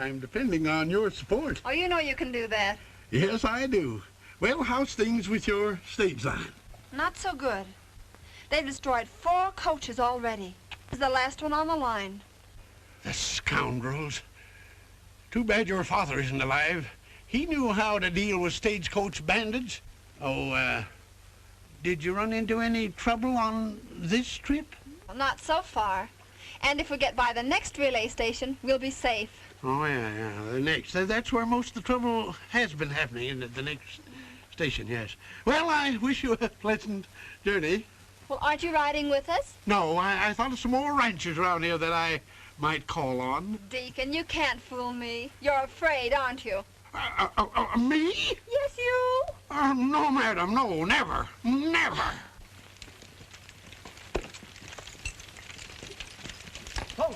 I'm depending on your support. Oh, you know you can do that. Yes, I do. Well, how's things with your stage line? Not so good. They've destroyed 4 coaches already. This is the last one on the line. The scoundrels. Too bad your father isn't alive. He knew how to deal with stagecoach bandits. Oh, did you run into any trouble on this trip? Well, not so far. And if we get by the next relay station, we'll be safe. Oh, yeah, the next. That's where most of the trouble has been happening, isn't it? The next station, yes. Well, I wish you a pleasant journey. Well, aren't you riding with us? No, I thought of some more ranchers around here that I might call on. Deacon, you can't fool me. You're afraid, aren't you? Me? Yes, you. No, madam, no, never, never. Oh.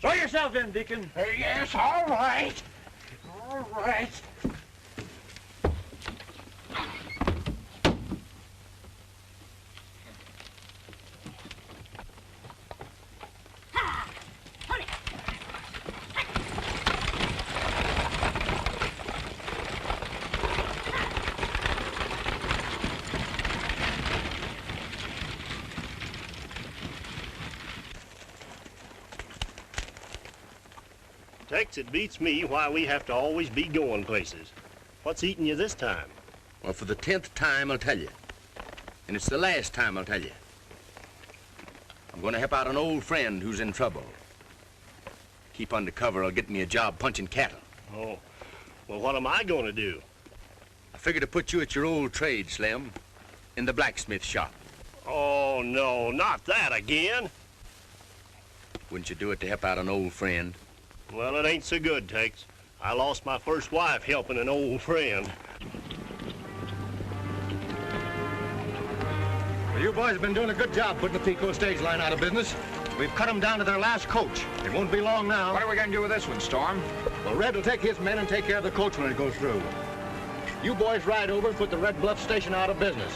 Throw yourself in, Deacon. Yes, all right. All right. Tex, it beats me why we have to always be going places. What's eating you this time? Well, for the 10th time, I'll tell you. And it's the last time I'll tell you. I'm going to help out an old friend who's in trouble. Keep under cover, I'll get me a job punching cattle. Oh, well, what am I going to do? I figure to put you at your old trade, Slim, in the blacksmith shop. Oh, no, not that again. Wouldn't you do it to help out an old friend? Well, it ain't so good, Tex. I lost my first wife helping an old friend. Well, you boys have been doing a good job putting the Pico stage line out of business. We've cut them down to their last coach. It won't be long now. What are we going to do with this one, Storm? Well, Red will take his men and take care of the coach when it goes through. You boys ride over and put the Red Bluff station out of business.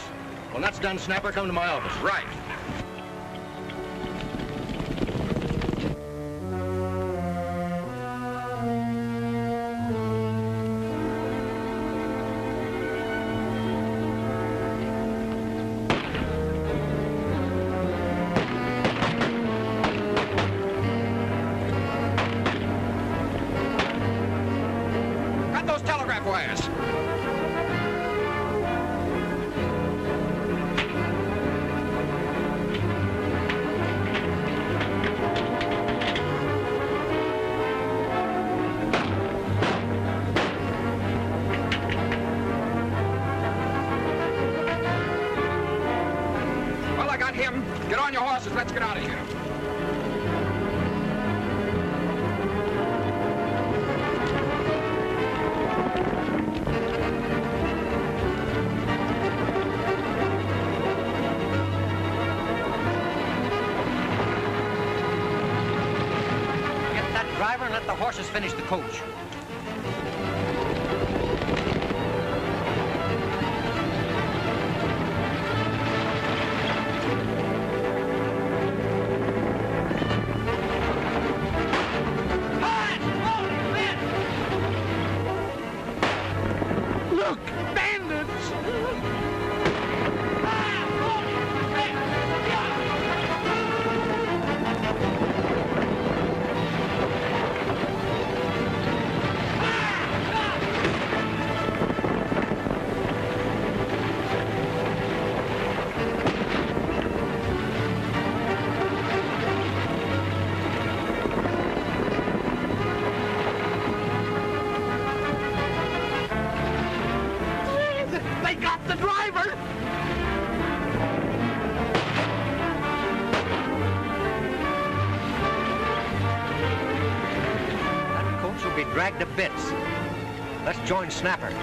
When that's done, Snapper, come to my office. Right. Get on your horses. Let's get out of here. Get that driver and let the horses finish the coach. Dragged to bits. Let's join Snapper.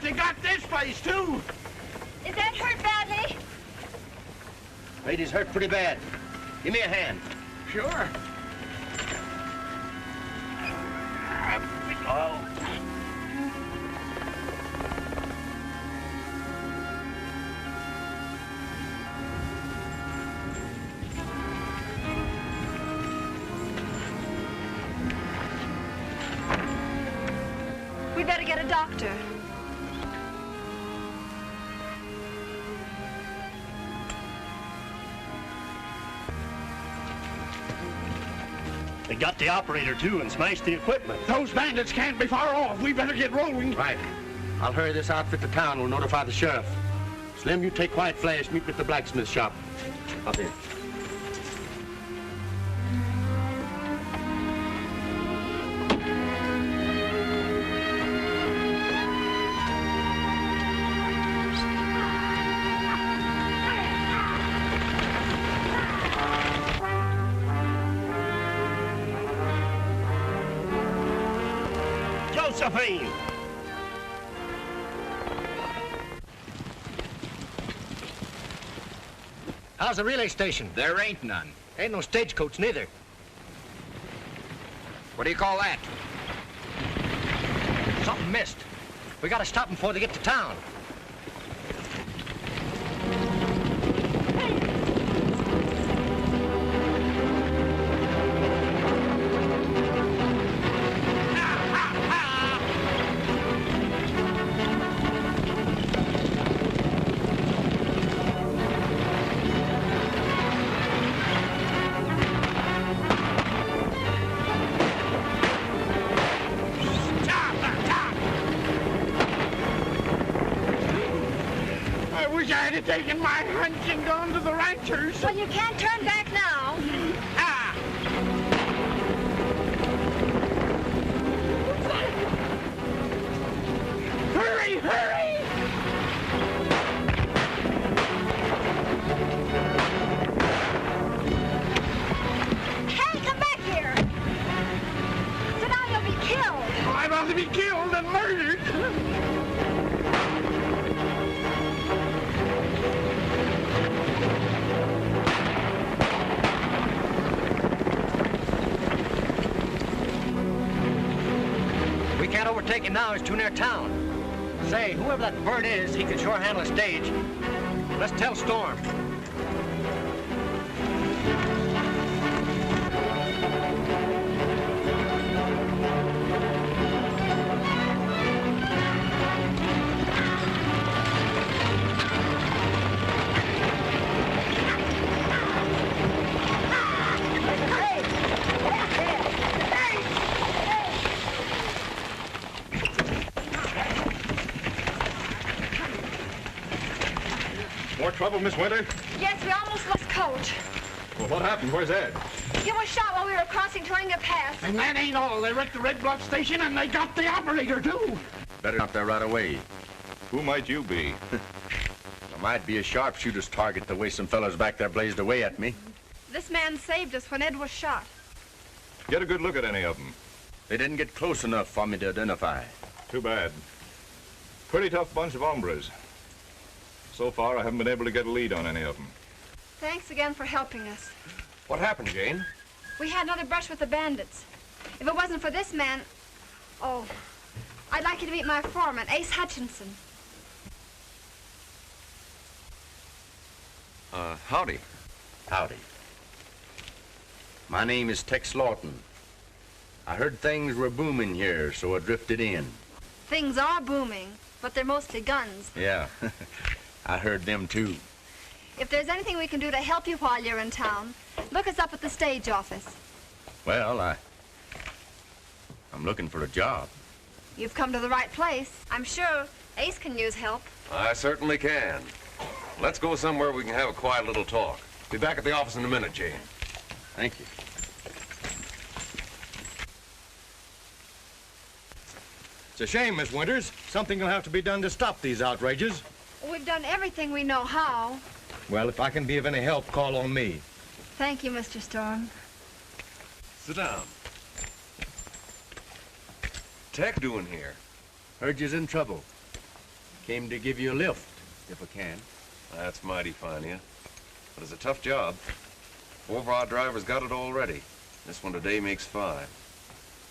they got this place, too. Is that hurt badly? Lady's hurt pretty bad. Give me a hand. Sure. Oh. We better get a doctor. They got the operator, too, and smashed the equipment. Those bandits can't be far off. We better get rolling. Right. I'll hurry this outfit to town. We'll notify the sheriff. Slim, you take White Flash. Meet me at the blacksmith shop. Up here. Josephine! How's the relay station? There ain't none. Ain't no stagecoach neither. What do you call that? Something missed. We gotta stop them before they get to town. I had taken my hunch and gone to the ranchers. Well, you can't turn back now. Ah! Hurry, hurry! Hey, come back here. Sit down, you'll be killed. Oh, I'd rather be killed than murdered. Can't overtake him now. He's too near town. Say, whoever that bird is, he can sure handle a stage. Let's tell Storm. More trouble, Miss Winter? Yes, we almost lost Coach. Well, what happened? Where's Ed? He was shot while we were crossing Torringa Pass. And that ain't all. They wrecked the Red Bluff station and they got the operator, too. Better out there right away. Who might you be? I might be a sharpshooter's target the way some fellows back there blazed away at me. This man saved us when Ed was shot. Get a good look at any of them. They didn't get close enough for me to identify. Too bad. Pretty tough bunch of hombres. So far, I haven't been able to get a lead on any of them. Thanks again for helping us. What happened, Jane? We had another brush with the bandits. If it wasn't for this man... Oh, I'd like you to meet my foreman, Ace Hutchinson. Howdy. Howdy. My name is Tex Lawton. I heard things were booming here, so I drifted in. Things are booming, but they're mostly guns. Yeah, I heard them too. If there's anything we can do to help you while you're in town, look us up at the stage office. Well, I'm looking for a job. You've come to the right place. I'm sure Ace can use help. I certainly can. Let's go somewhere we can have a quiet little talk. Be back at the office in a minute, Jane. Thank you. It's a shame, Miss Winters. Something will have to be done to stop these outrages. We've done everything we know how. Well, if I can be of any help, call on me. Thank you, Mr. Storm. Sit down. Tech doing here? Heard you's in trouble. Came to give you a lift, if I can. That's mighty fine of you. But it's a tough job. 4 of our drivers got it already. This one today makes 5.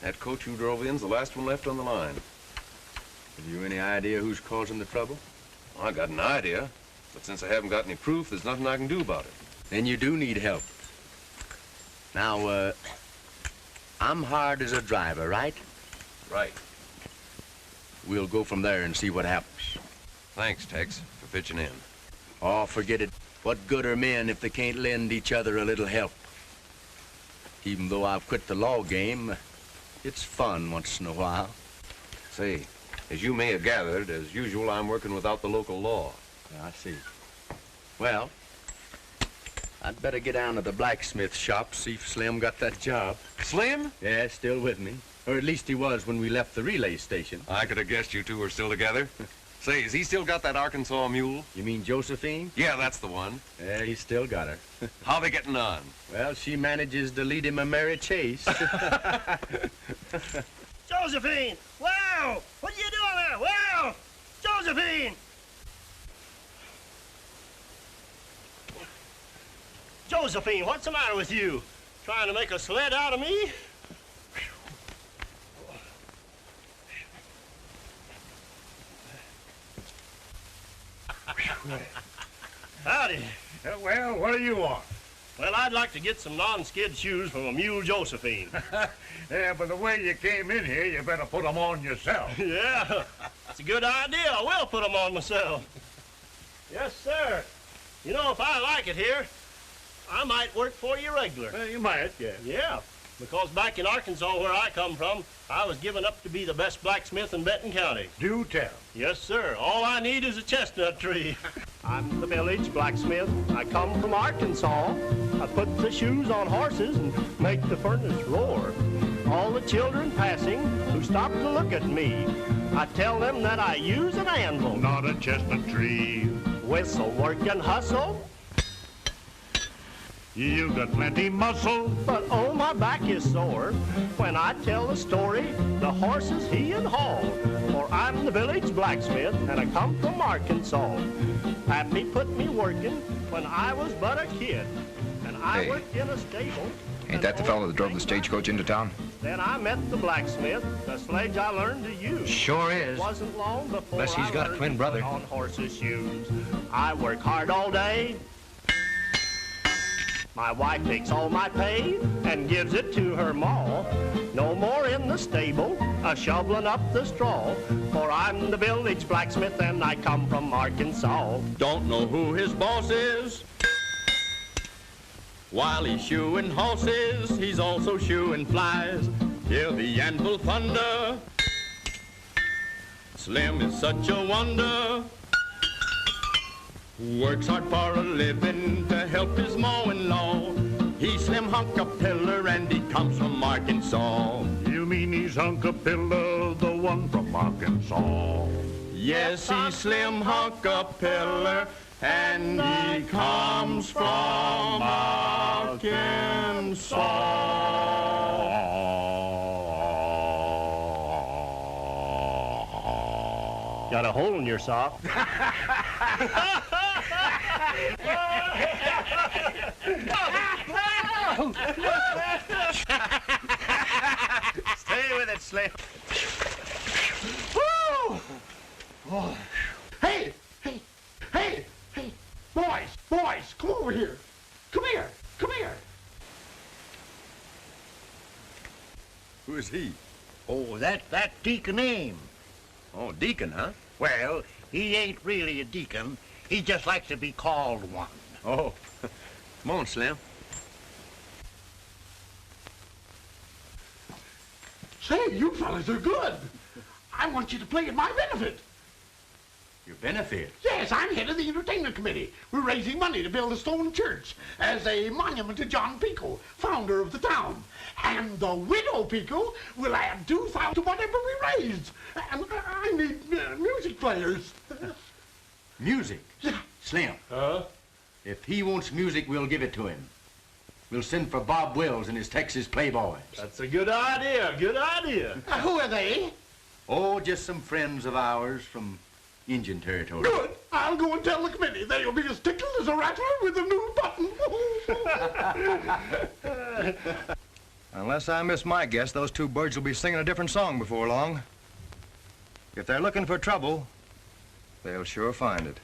That coach who drove in's the last one left on the line. Have you any idea who's causing the trouble? Well, I got an idea, but since I haven't got any proof, there's nothing I can do about it. Then you do need help. Now, I'm hired as a driver, right? Right. We'll go from there and see what happens. Thanks, Tex, for pitching in. Oh, forget it. What good are men if they can't lend each other a little help? Even though I've quit the law game, it's fun once in a while. Say, as you may have gathered, as usual, I'm working without the local law. I see. Well, I'd better get down to the blacksmith shop, see if Slim got that job. Slim? Yeah, still with me. Or at least he was when we left the relay station. I could have guessed you two were still together. Say, has he still got that Arkansas mule? You mean Josephine? Yeah, that's the one. Yeah, he's still got her. How they getting on? Well, she manages to lead him a merry chase. Josephine! Wow! What are you doing there? Wow! Josephine! Josephine, what's the matter with you? Trying to make a sled out of me? Howdy. Well, what do you want? Well, I'd like to get some non-skid shoes from a mule Josephine. Yeah, but the way you came in here, you better put them on yourself. Yeah, it's a good idea. I will put them on myself. Yes, sir. You know, if I like it here, I might work for you regular. You might, yeah. Yeah, because back in Arkansas, where I come from, I was given up to be the best blacksmith in Benton County. Do tell. Yes, sir. All I need is a chestnut tree. I'm the village blacksmith. I come from Arkansas. I put the shoes on horses and make the furnace roar. All the children passing who stop to look at me, I tell them that I use an anvil, Not a chestnut tree. whistle, work, and hustle. You got plenty muscle. But oh, my back is sore when I tell the story, the horses he and haul. For I'm the village blacksmith and I come from Arkansas. Pappy put me working when I was but a kid, and I Hey. worked in a stable. Ain't that the fellow that drove the stagecoach into town? Then I met the blacksmith, the sledge I learned to use. Sure is. Wasn't long before Unless he's I got a learned twin to brother. put on horses' shoes. I work hard all day. My wife takes all my pay and gives it to her ma. No more in the stable, a-shoveling up the straw. For I'm the village blacksmith and I come from Arkansas. Don't know who his boss is. While he's shoeing horses, he's also shoeing flies. Hear the anvil thunder. Slim is such a wonder. Works hard for a living to help his ma-in-law. He's Slim Hunkapiller and he comes from Arkansas. You mean he's Hunkapilla, the one from Arkansas? Yes, he's Slim Hunkapiller and he comes from Arkansas. Got a hole in your sock. Stay with it, Slim. Oh. Hey! Hey! Hey! Hey! Boys! Come over here! Come here! Who is he? Oh, that Deacon Ames. Oh, Deacon, huh? Well, he ain't really a deacon. He just likes to be called one. Oh, come on, Slim. Say, you fellas are good. I want you to play at my benefit. Your benefit? Yes, I'm head of the entertainment committee. We're raising money to build a stone church as a monument to John Pico, founder of the town. And the widow Pico will add 2,000 to whatever we raised. And I need music players. Music? Yeah. Slim. Huh? If he wants music, we'll give it to him. We'll send for Bob Wills and his Texas Playboys. That's a good idea, good idea. Who are they? Oh, just some friends of ours from Indian territory. Good. I'll go and tell the committee. They'll be as tickled as a rattler with a new button. Unless I miss my guess, those two birds will be singing a different song before long. If they're looking for trouble, they'll sure find it.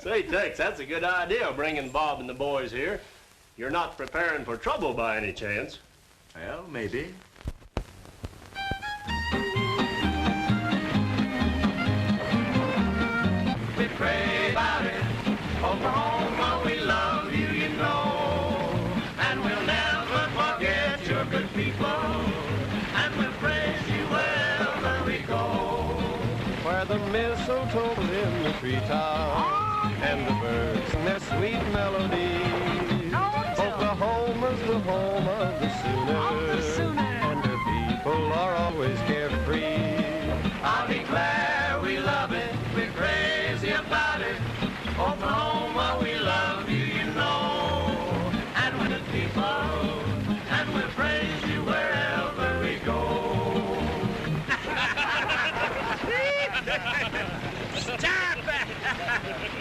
Say, Tex, that's a good idea, bringing Bob and the boys here. You're not preparing for trouble by any chance. Well, maybe. We pray about it. Oklahoma, we love you, you know. And we'll never forget your good people. And we'll praise you wherever we go. Where the mistletoe in the treetop and the birds and their sweet melody. Oklahoma's the home of the Sooner, and her people are always carefree. I'll declare we love it, we're crazy about it. Oklahoma, we love you, you know. And we're the people, and we'll praise you wherever we go. Stop!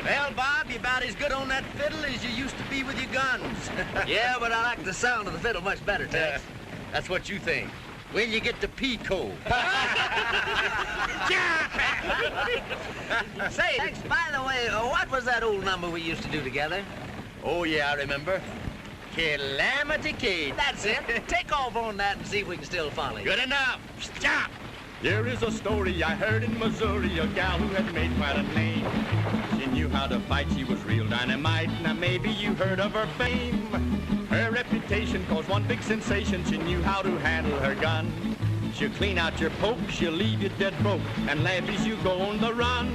Well, Bob, you're about as good on that fiddle as you used to be with your guns. Yeah, but I like the sound of the fiddle much better, Tex. That's what you think. When you get to Pico. Say, Tex, by the way, what was that old number we used to do together? Oh, yeah, I remember. Calamity Kate. That's it. Take off on that and see if we can still follow you. Good enough. Stop! Here is a story I heard in Missouri, a gal who had made quite a name. She knew how to fight, she was real dynamite. Now maybe you heard of her fame. Her reputation caused one big sensation. She knew how to handle her gun. She'll clean out your poke, she'll leave you dead broke, and laugh as you go on the run.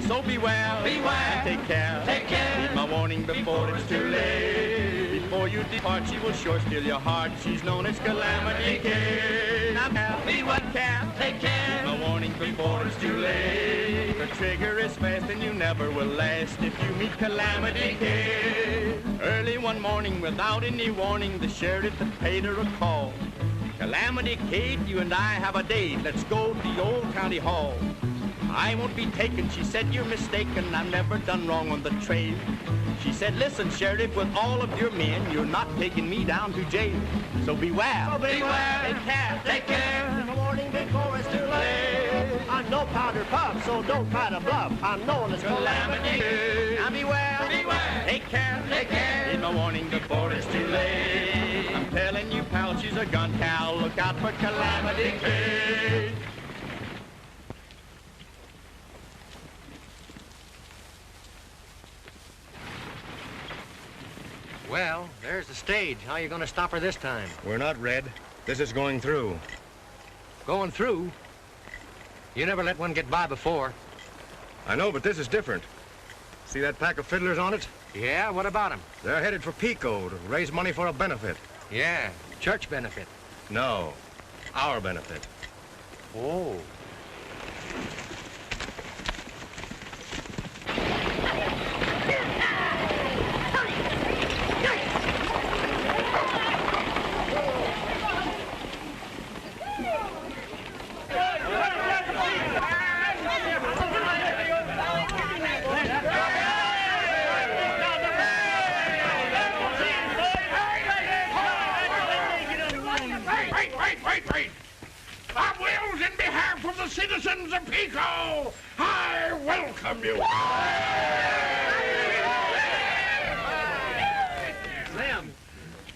So beware, and take care. Heed my warning before it's too late. Before you depart, she will sure steal your heart. She's known as Calamity Kate. Now, beware, take care. Heed my warning before it's too late. Her trigger is fast and you never will last if you meet Calamity Kate. Early one morning, without any warning, the sheriff had paid her a call. Calamity Kate, you and I have a date. Let's go to the old county hall. I won't be taken, she said, you're mistaken. I've never done wrong on the trail. She said, listen, Sheriff, with all of your men, you're not taking me down to jail. So beware. Oh, beware. Take care. In the morning before it's too late. I'm no powder puff, so don't try to bluff. I'm known as Calamity. Now beware. Take care. In the morning before it's too late. I'm telling you, pal, she's a gun cow. Look out for Calamity Kate. Well, there's the stage. How are you going to stop her this time? We're not, Red. This is going through. Going through? You never let one get by before. I know, but this is different. See that pack of fiddlers on it? Yeah, what about them? They're headed for Pico to raise money for a benefit. Yeah, church benefit. No, our benefit. Oh. Wait! Bob Wills, in behalf of the citizens of Pico, I welcome you. Slim,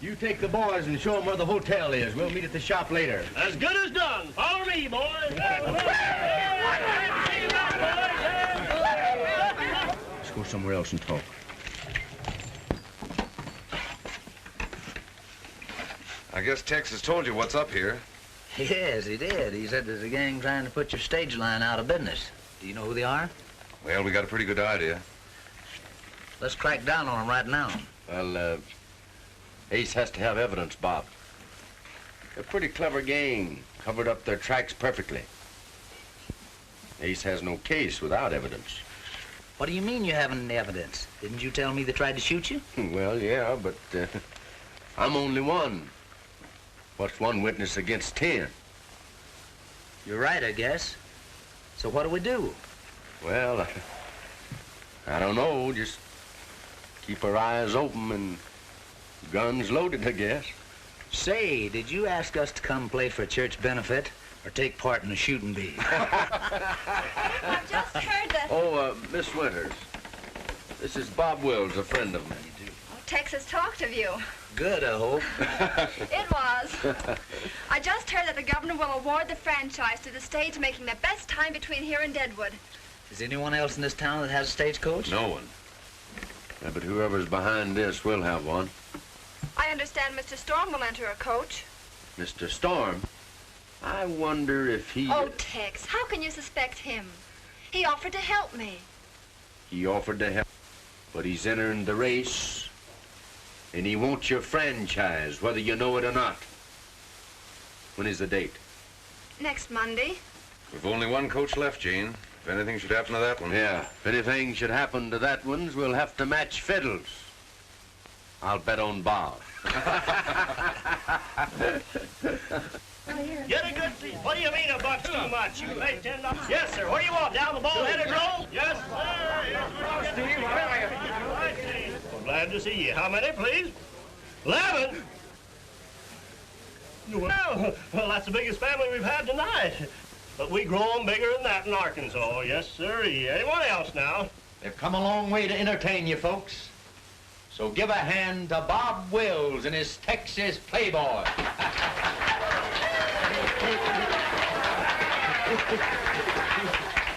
you take the boys and show them where the hotel is. We'll meet at the shop later. As good as done. Follow me, boys. Let's go somewhere else and talk. I guess Tex has told you what's up here. Yes, he did. He said there's a gang trying to put your stage line out of business. Do you know who they are? Well, we got a pretty good idea. Let's crack down on them right now. Well, Ace has to have evidence, Bob. They're a pretty clever gang. Covered up their tracks perfectly. Ace has no case without evidence. What do you mean you haven't any evidence? Didn't you tell me they tried to shoot you? Well, yeah, but I'm only one. What's one witness against 10? You're right, I guess. So what do we do? Well, I don't know. Just keep our eyes open and guns loaded, I guess. Say, did you ask us to come play for a church benefit or take part in a shooting bee? I've just heard that... Oh, Miss Winters. This is Bob Wills, a friend of mine. Oh, Tex has talked of you. Good, I hope. It was. I just heard that the governor will award the franchise to the stage making the best time between here and Deadwood. Is anyone else in this town that has a stagecoach? No one. Yeah, but whoever's behind this will have one. I understand Mr. Storm will enter a coach. Mr. Storm? I wonder if he... Oh, Tex, how can you suspect him? He offered to help me. He offered to help, but he's entering the race, and he wants your franchise, whether you know it or not. When is the date? Next Monday. We've only one coach left, Gene. If anything should happen to that one. Yeah, if anything should happen to that one's, we'll have to match fiddles. I'll bet on Bob. Get a good seat. What do you mean a buck's too much? You pay $10. Yes, sir. What do you want? Down the ball-headed roll? Yes, sir. Yes, sir. Steve, where are you? Right, Steve. Well, glad to see you. How many, please? 11. Well, that's the biggest family we've had tonight. But we grow them bigger than that in Arkansas. Yes, sir. Anyone else now? They've come a long way to entertain you folks. So give a hand to Bob Wills and his Texas Playboys.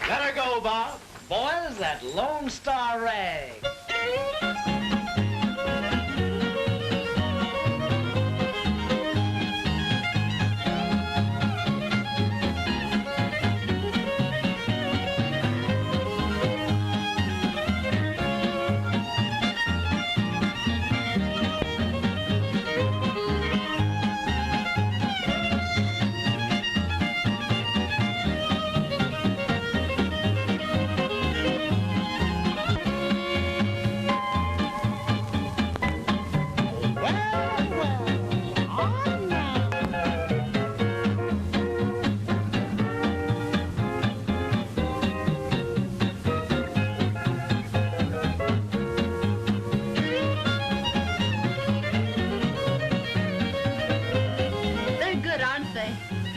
Let her go, Bob. Boys, that Lone Star rag.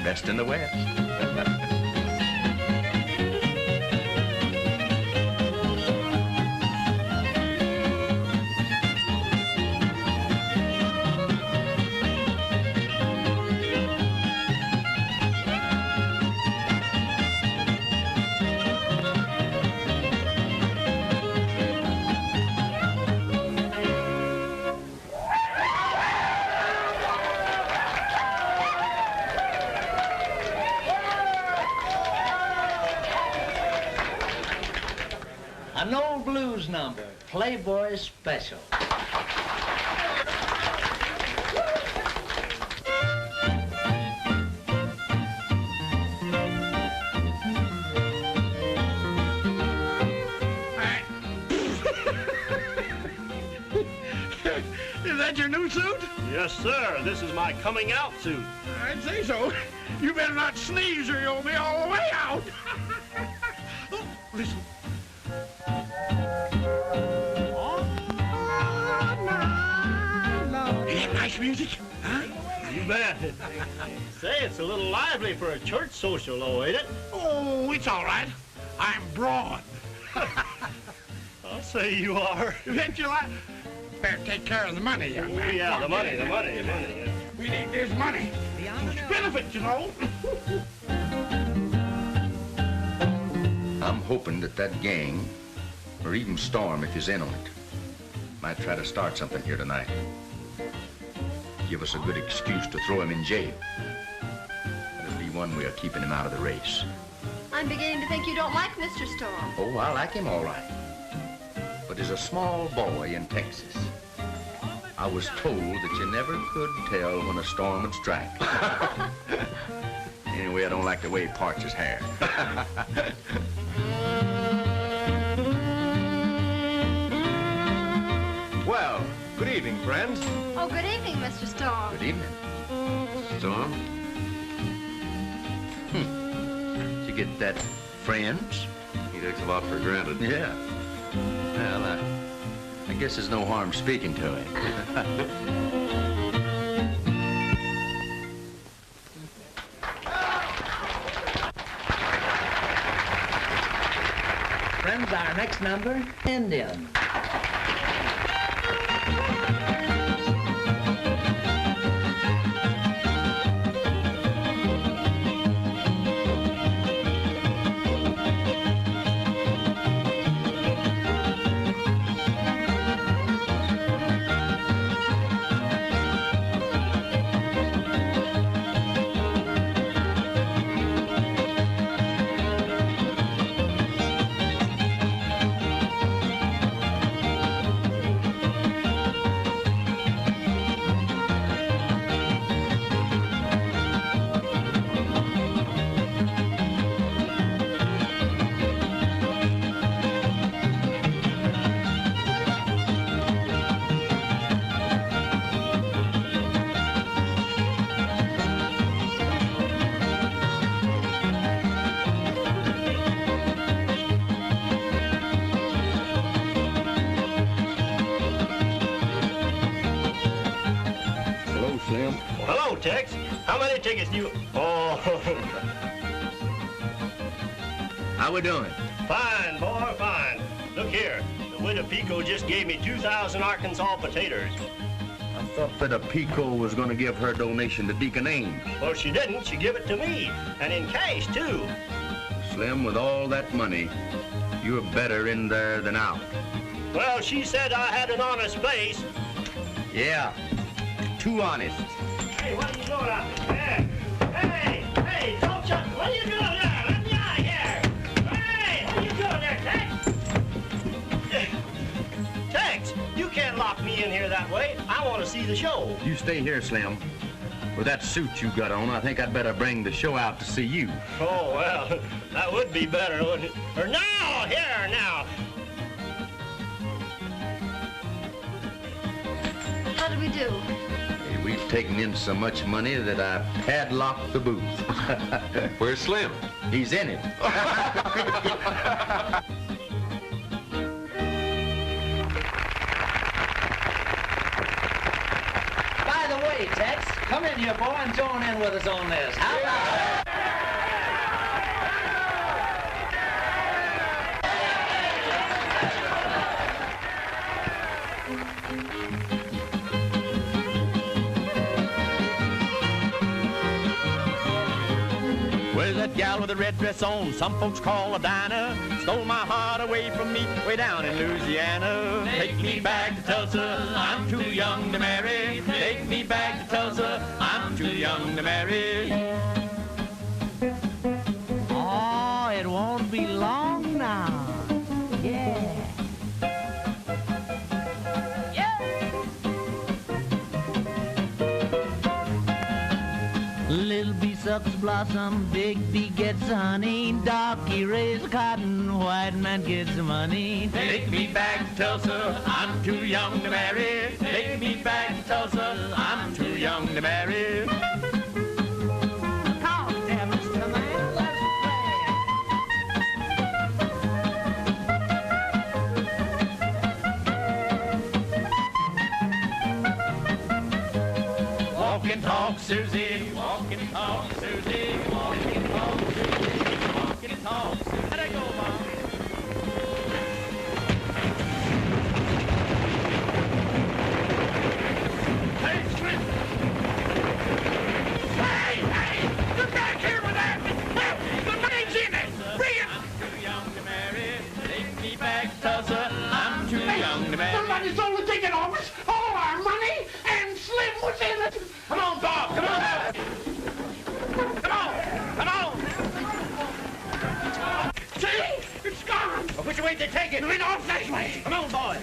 Best in the West. An old blues number, Playboys Special. Is that your new suit? Yes, sir. This is my coming out suit. I'd say so. You better not sneeze or you'll be all the way out. Oh, listen. Nice music, huh? You bet. Say, it's a little lively for a church social, though, ain't it? Oh, it's all right. I'm broad. I'll say you are. Bet you like. Better take care of the money, young man. Oh, yeah, the money. We need this money. It's benefit, you know. I'm hoping that gang, or even Storm, if he's in on it, might try to start something here tonight. Give us a good excuse to throw him in jail. That'll be one way of keeping him out of the race. I'm beginning to think you don't like Mr. Storm. Oh, I like him all right. But as a small boy in Texas, I was told that you never could tell when a storm would strike. Anyway, I don't like the way he parts his hair. Well, good evening, friends. Oh, good evening, Mr. Storm. Good evening. Storm? Did you get that, friends? He takes a lot for granted. Yeah. Well, I guess there's no harm speaking to him. Friends, our next number, Indian. Hello, Tex. How many tickets do you... Oh. How we doing? Fine, boy, fine. Look here. The widow Pico just gave me 2,000 Arkansas potatoes. I thought that a Pico was going to give her donation to Deacon Ames. Well, she didn't. She gave it to me. And in cash, too. Slim, with all that money, you're better in there than out. Well, she said I had an honest face. Yeah, too honest. Hey, what are you doing out there? Hey, don't you... What are you doing there? Let me out of here. Hey, what are you doing there, Tex? Tex, you can't lock me in here that way. I want to see the show. You stay here, Slim. With that suit you got on, I think I'd better bring the show out to see you. Oh, well, that would be better, wouldn't it? Or now, here, now. How do we do? Hey, we've taken in so much money that I padlocked the booth. Where's Slim? He's in it. By the way, Tex, come in here, boy, and join in with us on this. How about it? Where's that gal with the red dress on? Some folks call her Dinah. Stole my heart away from me way down in Louisiana. Take me back to Tulsa, I'm too young to marry. Take me back to Tulsa, I'm too young to marry. Oh, it won't be long now. Yeah. Little bee sucks blossom, big bee gets honey, darky raise cotton, white man gets money. Take me back to Tulsa, I'm too young to marry. Take me back to Tulsa, I'm too young to marry. Walk and talk, Susie. Walk and talk, Susie. Walk and talk, Susie. Walk and talk, Susie. Let it go, Mom. Hey, Slim. Hey, get back here with that. The money's in it. Bring it. I'm too young to marry. Take me back to Tulsa. I'm too young to marry. Somebody stole the ticket off us, all our money, and Slim was in it. Come on, Bob. Come on, Bob. Come on. Come on. See? It's gone. Well, which way did they take it? It went off that way. Come on, boy.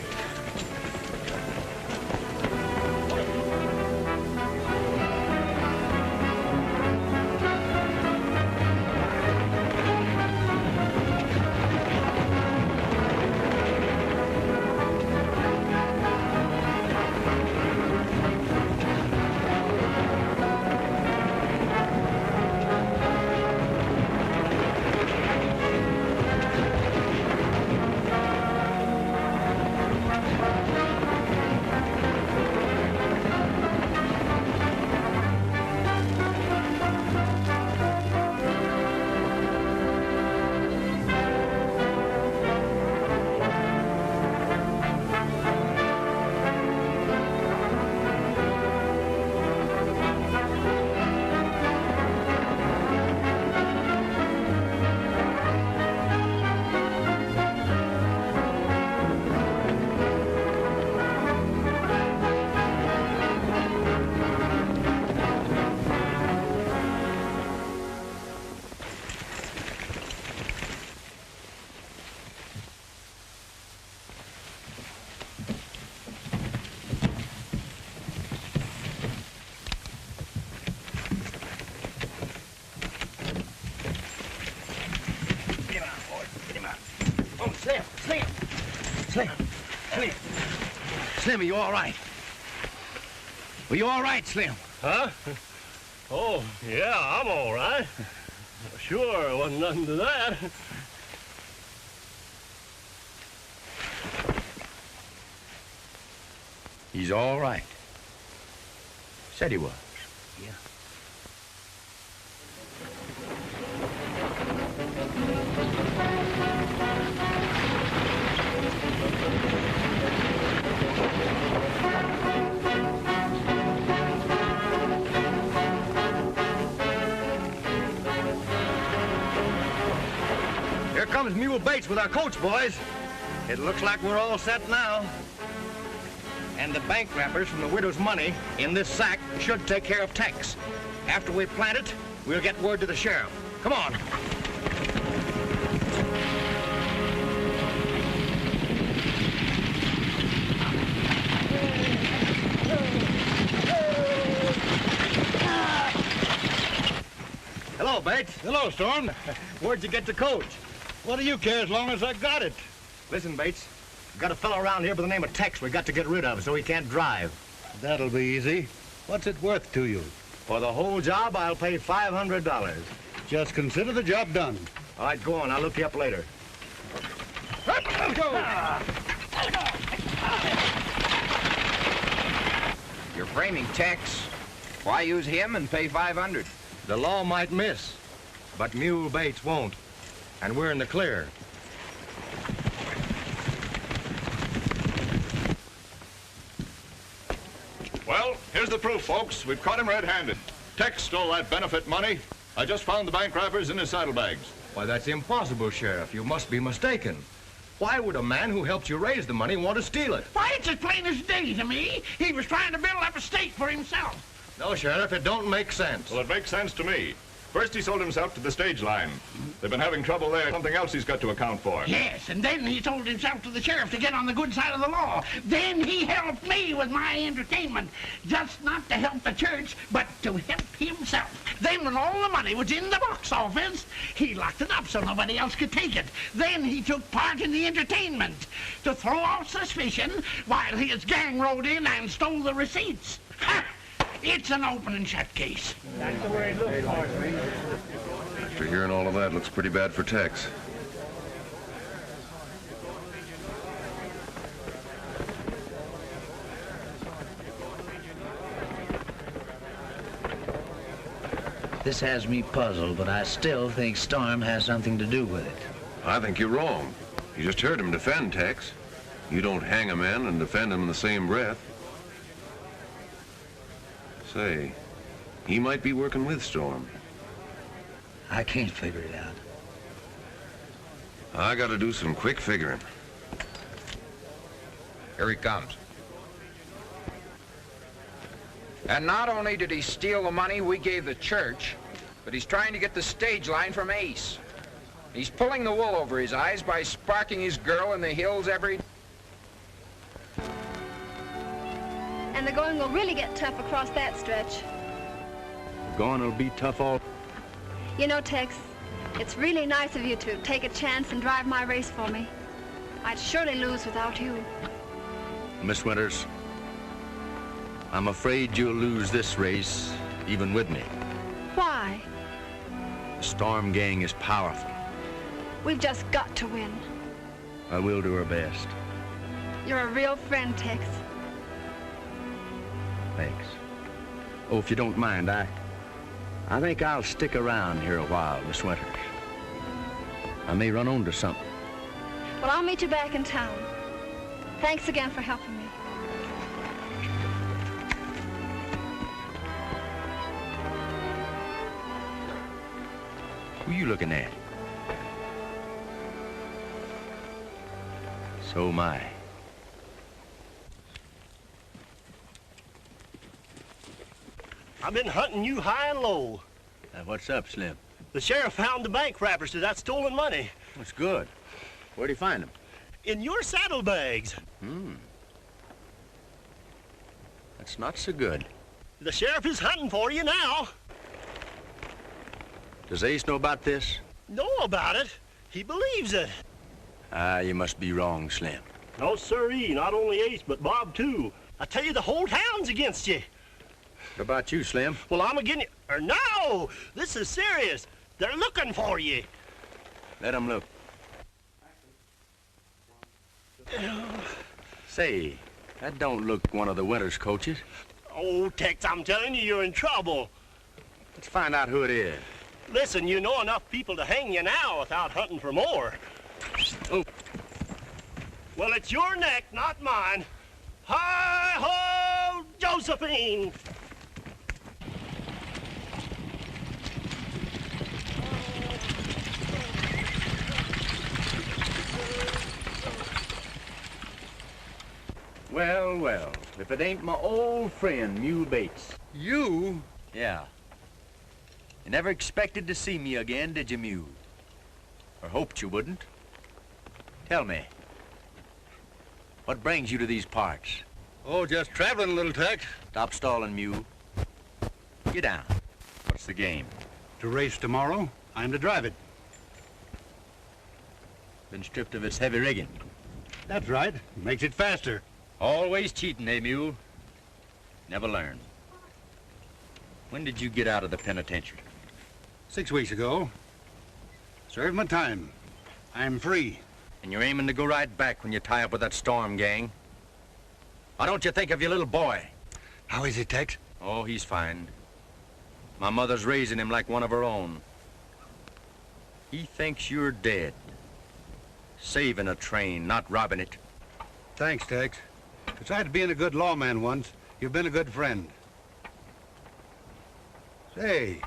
Slim. Slim, are you all right? Are you all right, Slim? Huh? Oh, yeah, I'm all right. Sure, wasn't nothing to that. He's all right. Said he was. Yeah. Here comes Mule Bates with our coach, boys. It looks like we're all set now. And the bank wrappers from the widow's money in this sack should take care of Tex. After we plant it, we'll get word to the sheriff. Come on. Hello, Bates. Hello, Storm. Where'd you get the coach? What do you care as long as I got it? Listen, Bates. We've got a fellow around here by the name of Tex we got to get rid of so he can't drive. That'll be easy. What's it worth to you? For the whole job, I'll pay $500. Just consider the job done. All right, go on. I'll look you up later. You're framing Tex. Why use him and pay $500? The law might miss, but Mule Bates won't. And we're in the clear. Well, here's the proof, folks. We've caught him red-handed. Tex stole that benefit money. I just found the bank wrappers in his saddlebags. Why, that's impossible, Sheriff. You must be mistaken. Why would a man who helped you raise the money want to steal it? Why, it's as plain as day to me. He was trying to build up a stake for himself. No, Sheriff, it don't make sense. Well, it makes sense to me. First, he sold himself to the stage line. They've been having trouble there. Something else he's got to account for. Yes, and then he sold himself to the sheriff to get on the good side of the law. Then he helped me with my entertainment. Just not to help the church, but to help himself. Then when all the money was in the box office, he locked it up so nobody else could take it. Then he took part in the entertainment to throw off suspicion while his gang rode in and stole the receipts. Ha! It's an open and shut case. That's the way it looks, Marjorie. After hearing all of that, looks pretty bad for Tex. This has me puzzled, but I still think Storm has something to do with it. I think you're wrong. You just heard him defend Tex. You don't hang a man and defend him in the same breath. Say, he might be working with Storm. I can't figure it out. I gotta do some quick figuring. Here he comes. And not only did he steal the money we gave the church, but he's trying to get the stage line from Ace. He's pulling the wool over his eyes by sparking his girl in the hills every... And the going will really get tough across that stretch. Going will be tough all... You know, Tex, it's really nice of you to take a chance and drive my race for me. I'd surely lose without you. Miss Winters, I'm afraid you'll lose this race, even with me. Why? The Storm gang is powerful. We've just got to win. I will do our best. You're a real friend, Tex. Thanks. Oh, if you don't mind, I think I'll stick around here a while, Miss Winters. I may run onto something. Well, I'll meet you back in town. Thanks again for helping me. Who you looking at? So am I. I've been hunting you high and low. What's up, Slim? The sheriff found the bank wrappers to that stolen money. That's good. Where'd he find them? In your saddlebags. That's not so good. The sheriff is hunting for you now. Does Ace know about this? Know about it? He believes it. Ah, you must be wrong, Slim. No, sirree. Not only Ace, but Bob, too. I tell you, the whole town's against you. What about you, Slim? Well, I'm again you. Or no! This is serious. They're looking for you. Let them look. Say, that don't look one of the Winters coaches. Oh, Tex, I'm telling you, you're in trouble. Let's find out who it is. Listen, you know enough people to hang you now without hunting for more. Oh. Well, it's your neck, not mine. Hi-ho, Josephine! Well, well, if it ain't my old friend, Mule Bates. You? Yeah. You never expected to see me again, did you, Mule? Or hoped you wouldn't? Tell me, what brings you to these parts? Oh, just traveling a little, Tex. Stop stalling, Mule. Get down. What's the game? To race tomorrow, I'm to drive it. Been stripped of its heavy rigging. That's right. Makes it faster. Always cheating, eh, Mule? Never learn. When did you get out of the penitentiary? 6 weeks ago. Served my time. I'm free. And you're aiming to go right back when you tie up with that Storm gang? Why don't you think of your little boy? How is he, Tex? Oh, he's fine. My mother's raising him like one of her own. He thinks you're dead. Saving a train, not robbing it. Thanks, Tex. Besides being a good lawman once, you've been a good friend. Say,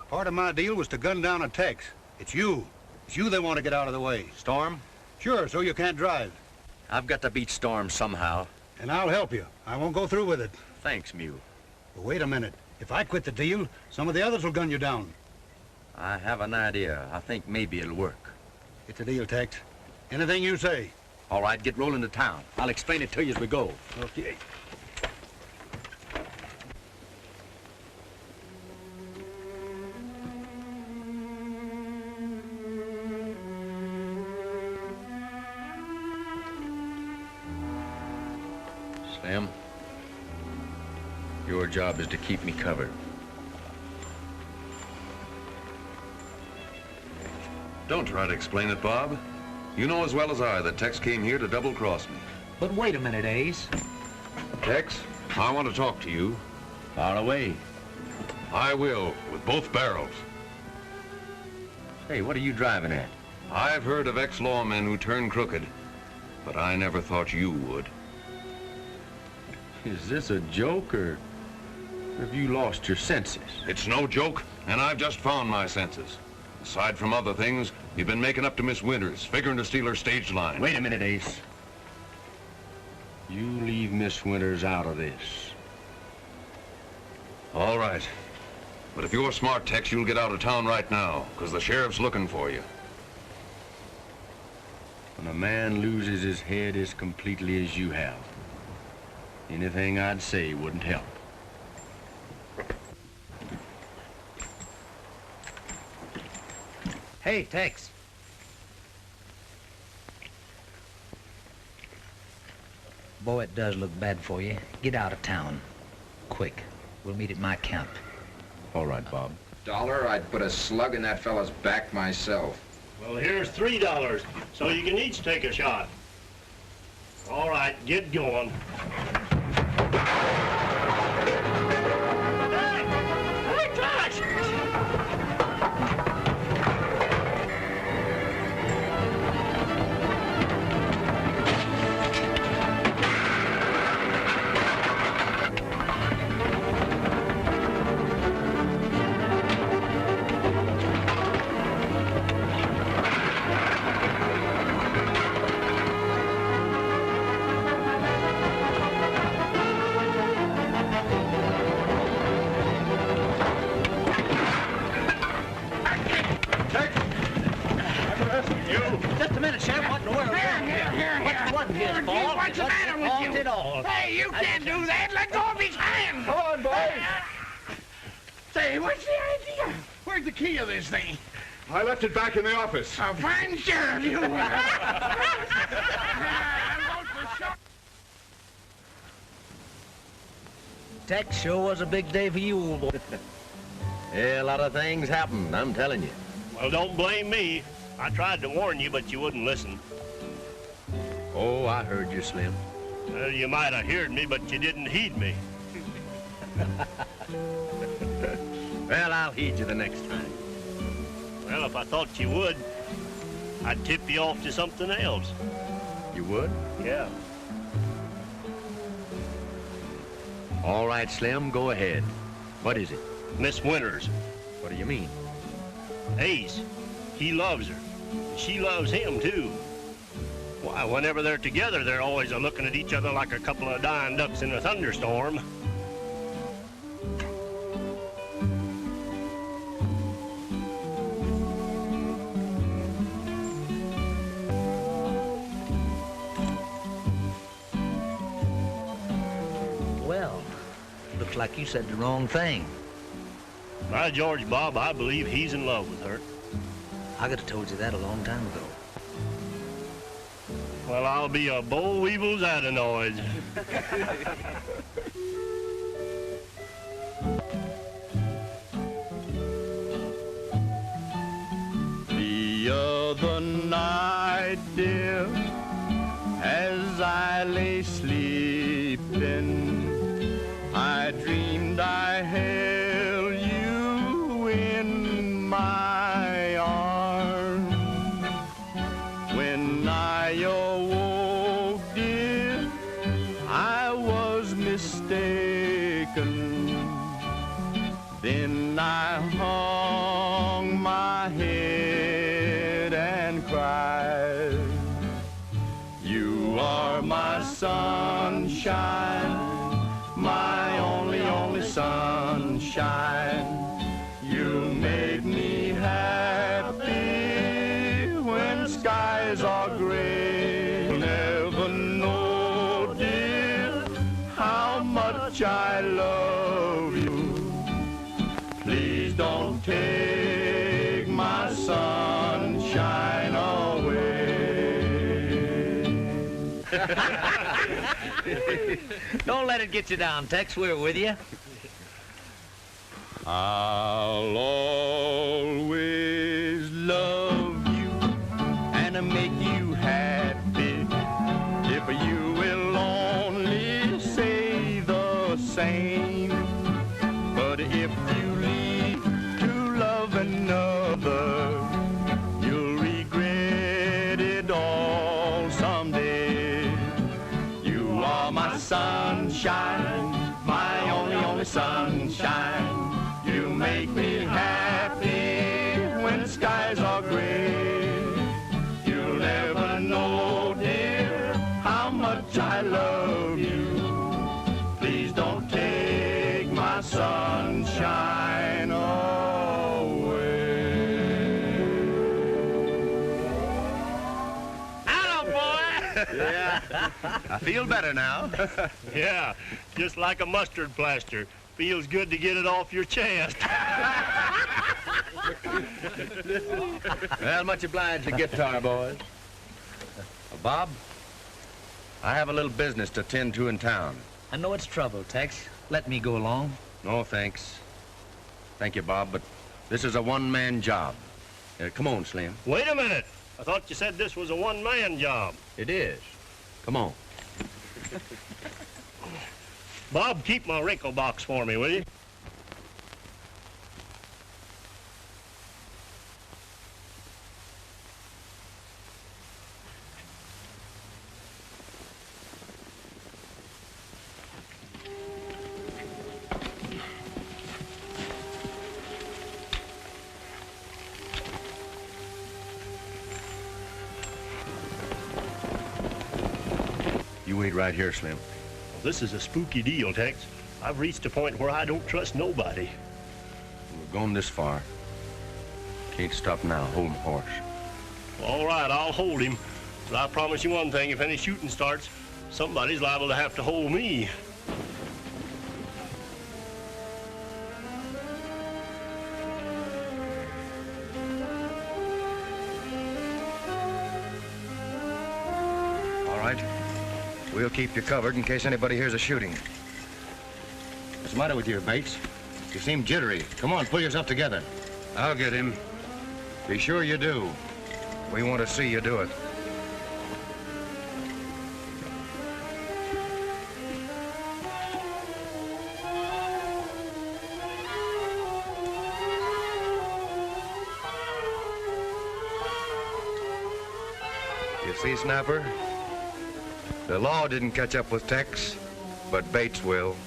part of my deal was to gun down a Tex. It's you. It's you they want to get out of the way. Storm? Sure, so you can't drive. I've got to beat Storm somehow. And I'll help you. I won't go through with it. Thanks, Mule. But wait a minute. If I quit the deal, some of the others will gun you down. I have an idea. I think maybe it'll work. It's a deal, Tex. Anything you say. All right, get rolling to town. I'll explain it to you as we go. Okay. Slim, your job is to keep me covered. Don't try to explain it, Bob. You know as well as I that Tex came here to double-cross me. But wait a minute, Ace. Tex, I want to talk to you. Far away. I will, with both barrels. Hey, what are you driving at? I've heard of ex-lawmen who turn crooked, but I never thought you would. Is this a joke, or have you lost your senses? It's no joke, and I've just found my senses. Aside from other things, you've been making up to Miss Winters, figuring to steal her stage line. Wait a minute, Ace. You leave Miss Winters out of this. All right. But if you're smart, Tex, you'll get out of town right now, because the sheriff's looking for you. When a man loses his head as completely as you have, anything I'd say wouldn't help. Hey, Tex. Boy, it does look bad for you. Get out of town. Quick. We'll meet at my camp. All right, Bob. $1, I'd put a slug in that fella's back myself. Well, here's $3, so you can each take a shot. All right, get going. Hey, gosh! Just a minute, Sheriff. What in the world? What wasn't his fault? What's the matter with you? At all. Hey, you can't do that. Let go of his hand. Come on, boys. Say, what's the idea? Where's the key of this thing? I left it back in the office. A fine sheriff, you are. Tex, sure was a big day for you, old boy. Yeah, a lot of things happened, I'm telling you. Well, don't blame me. I tried to warn you, but you wouldn't listen. Oh, I heard you, Slim. Well, you might have heard me, but you didn't heed me. Well, I'll heed you the next time. Well, if I thought you would, I'd tip you off to something else. You would? Yeah. All right, Slim, go ahead. What is it? Miss Winters. What do you mean? Ace. He loves her. She loves him, too. Why, whenever they're together, they're always looking at each other like a couple of dying ducks in a thunderstorm. Well, looks like you said the wrong thing. By George, Bob, I believe he's in love with her. I could have told you that a long time ago. Well, I'll be a boll weevil's adenoid. The other night, dear, as I lay sleeping, I dreamed I held you in my arms. When I awoke, dear, I was mistaken. Then I hung my head and cried. You are my sunshine, my only sunshine. You make me happy when skies are gray. You'll never know, dear, how much I love you. Please don't take my sunshine away. Don't let it get you down, Tex. We're with you. I'll always love you and make you happy if you will only say the same. But if you leave to love another, you'll regret it all someday. You are my sunshine, my only sunshine. You make me happy when skies are gray. You'll never know, dear, how much I love you. Please don't take my sunshine away. Hello, boy! Yeah, I feel better now. Yeah, just like a mustard plaster. Feels good to get it off your chest. Well, much obliged to guitar, boys. Bob, I have a little business to attend to in town. I know it's trouble, Tex. Let me go along. No, thanks. Thank you, Bob, but this is a one-man job. Come on, Slim. Wait a minute. I thought you said this was a one-man job. It is. Come on. Bob, keep my wrinkle box for me, will you? You wait right here, Slim. This is a spooky deal, Tex. I've reached a point where I don't trust nobody. We're going this far. Can't stop now. Hold my horse. All right, I'll hold him. But I promise you one thing, if any shooting starts, somebody's liable to have to hold me. All right. We'll keep you covered in case anybody hears a shooting. What's the matter with you, Bates? You seem jittery. Come on, pull yourself together. I'll get him. Be sure you do. We want to see you do it. You see, Snapper? The law didn't catch up with Tex, but Bates will.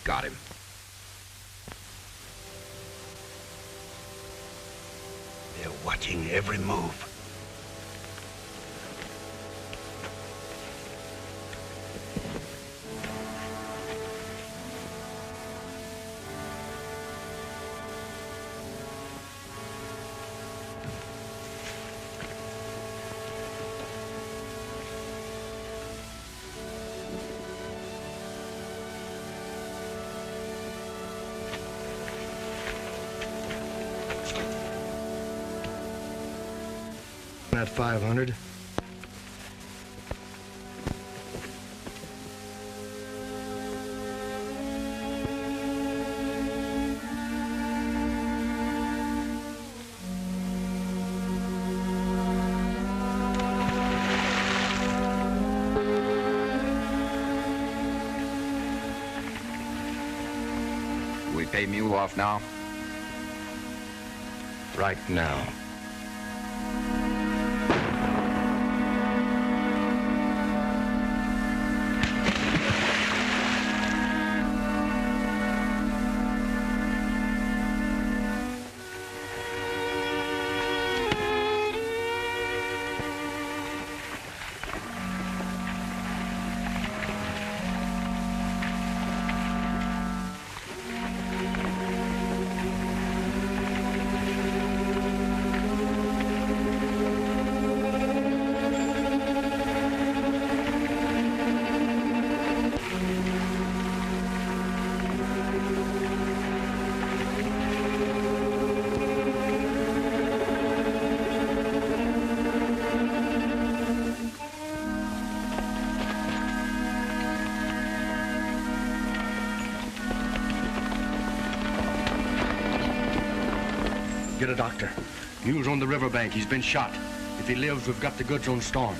Got him. They're watching every move. That 500. We pay Mule off now? Right now. Get a doctor. Mule's on the riverbank. He's been shot. If he lives, we've got the goods on Storm.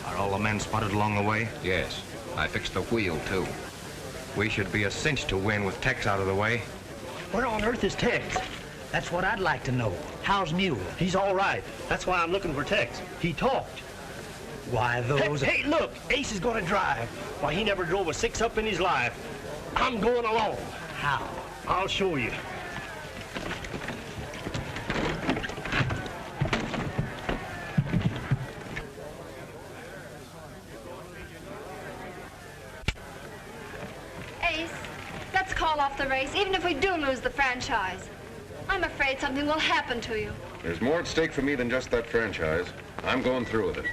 Are all the men spotted along the way? Yes. I fixed the wheel, too. We should be a cinch to win with Tex out of the way. Where on earth is Tex? That's what I'd like to know. How's Mule? He's all right. That's why I'm looking for Tex. He talked. Why, those... Hey, look, Ace is going to drive. Why, he never drove a six-up in his life. I'm going along. How? I'll show you. Ace, let's call off the race, even if we do lose the franchise. I'm afraid something will happen to you. There's more at stake for me than just that franchise. I'm going through with it.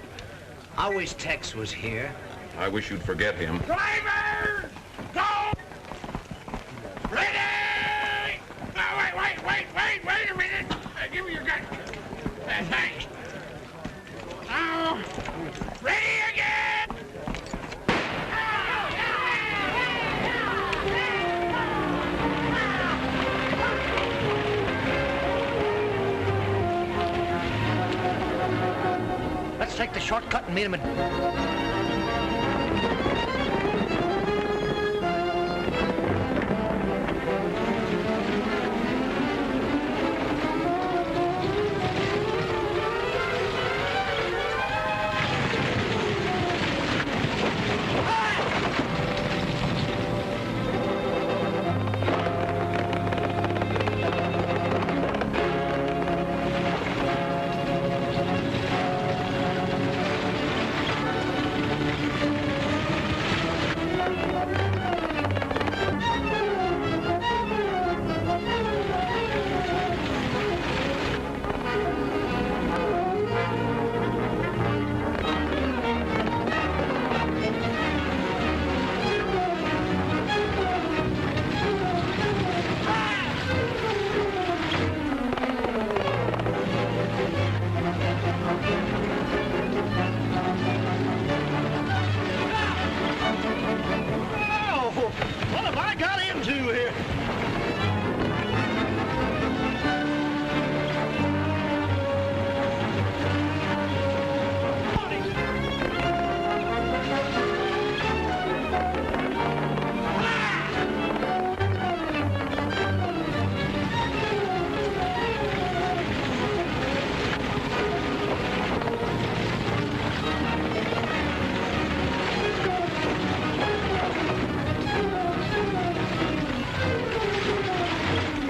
I wish Tex was here. I wish you'd forget him. Driver! Go! Ready! No, wait! take the shortcut and meet him at...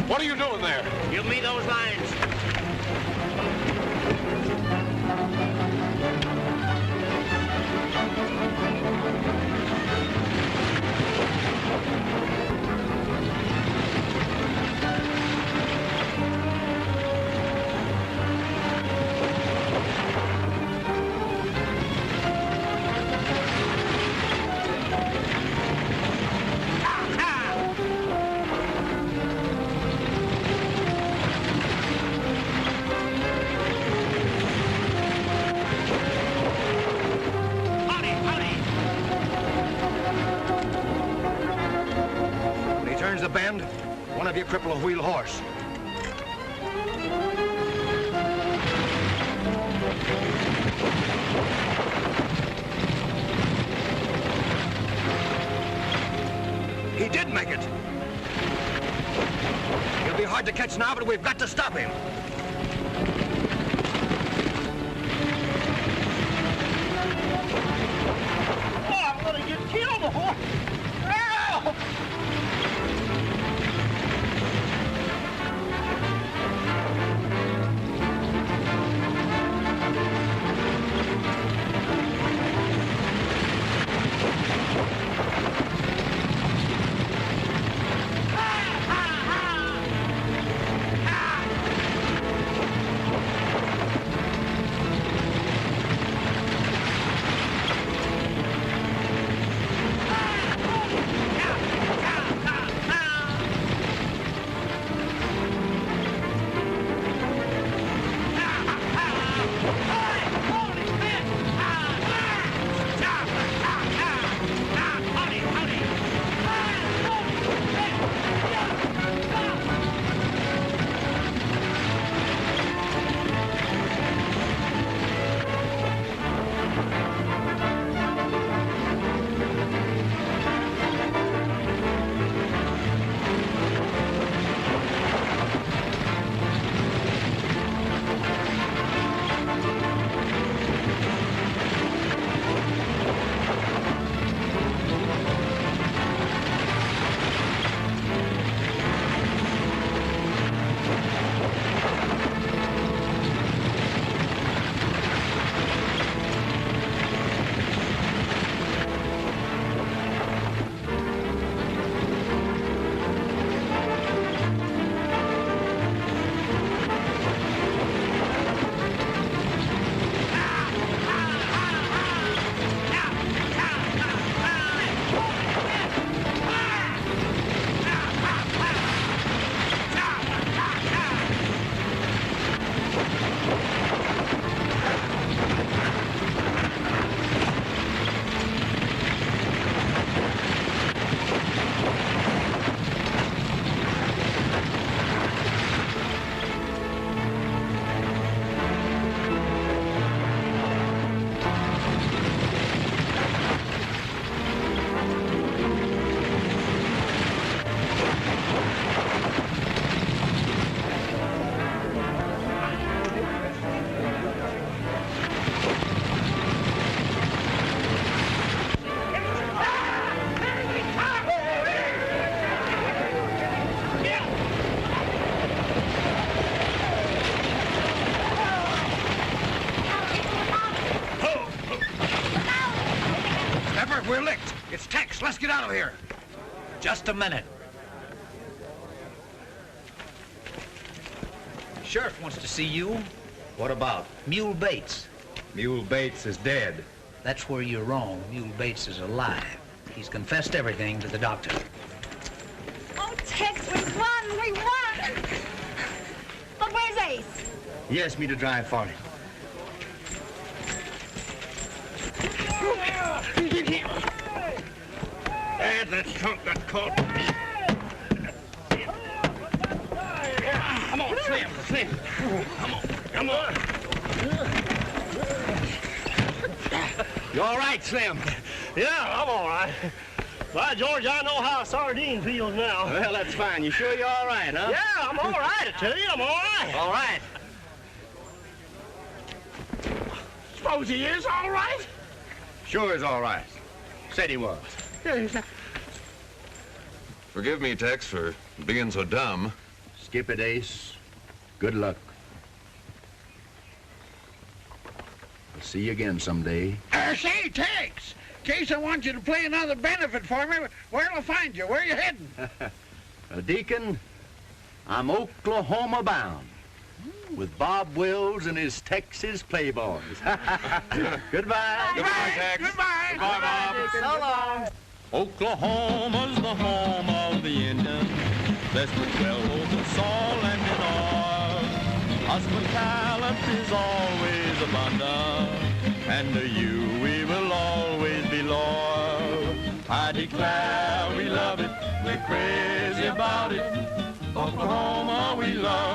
What are you doing there? Give me those lines. The bend, one of you cripple a wheel horse. He did make it. He'll be hard to catch now, but we've got to stop him. Oh, I'm gonna get killed, boy. Ow! us get out of here. Just a minute. Sheriff wants to see you. What about? Mule Bates. Mule Bates is dead. That's where you're wrong. Mule Bates is alive. He's confessed everything to the doctor. Oh, Tex, we won! We won! But where's Ace? He asked me to drive for him. And that skunk got caught. Come on, Slim, Slim. Come on. You all right, Slim? Yeah, I'm all right. By George, I know how a sardine feels now. Well, that's fine. You sure you're all right, huh? Yeah, I'm all right, I tell you, I'm all right. All right. Suppose he is all right? Sure is all right. Said he was. Forgive me, Tex, for being so dumb. Skip it, Ace. Good luck. I'll see you again someday. Say, Tex, in case I want you to play another benefit for me, where'll I find you? Where are you heading? Deacon, I'm Oklahoma bound with Bob Wills and his Texas Playboys. Goodbye. Goodbye, Tex. Goodbye. Goodbye, Bob. So long. Oklahoma's the home of the Indians. Blessed with wealth and salt and in oil. Hospitality's always abundant, and to you we will always be loyal. I declare we love it, we're crazy about it. Oklahoma we love.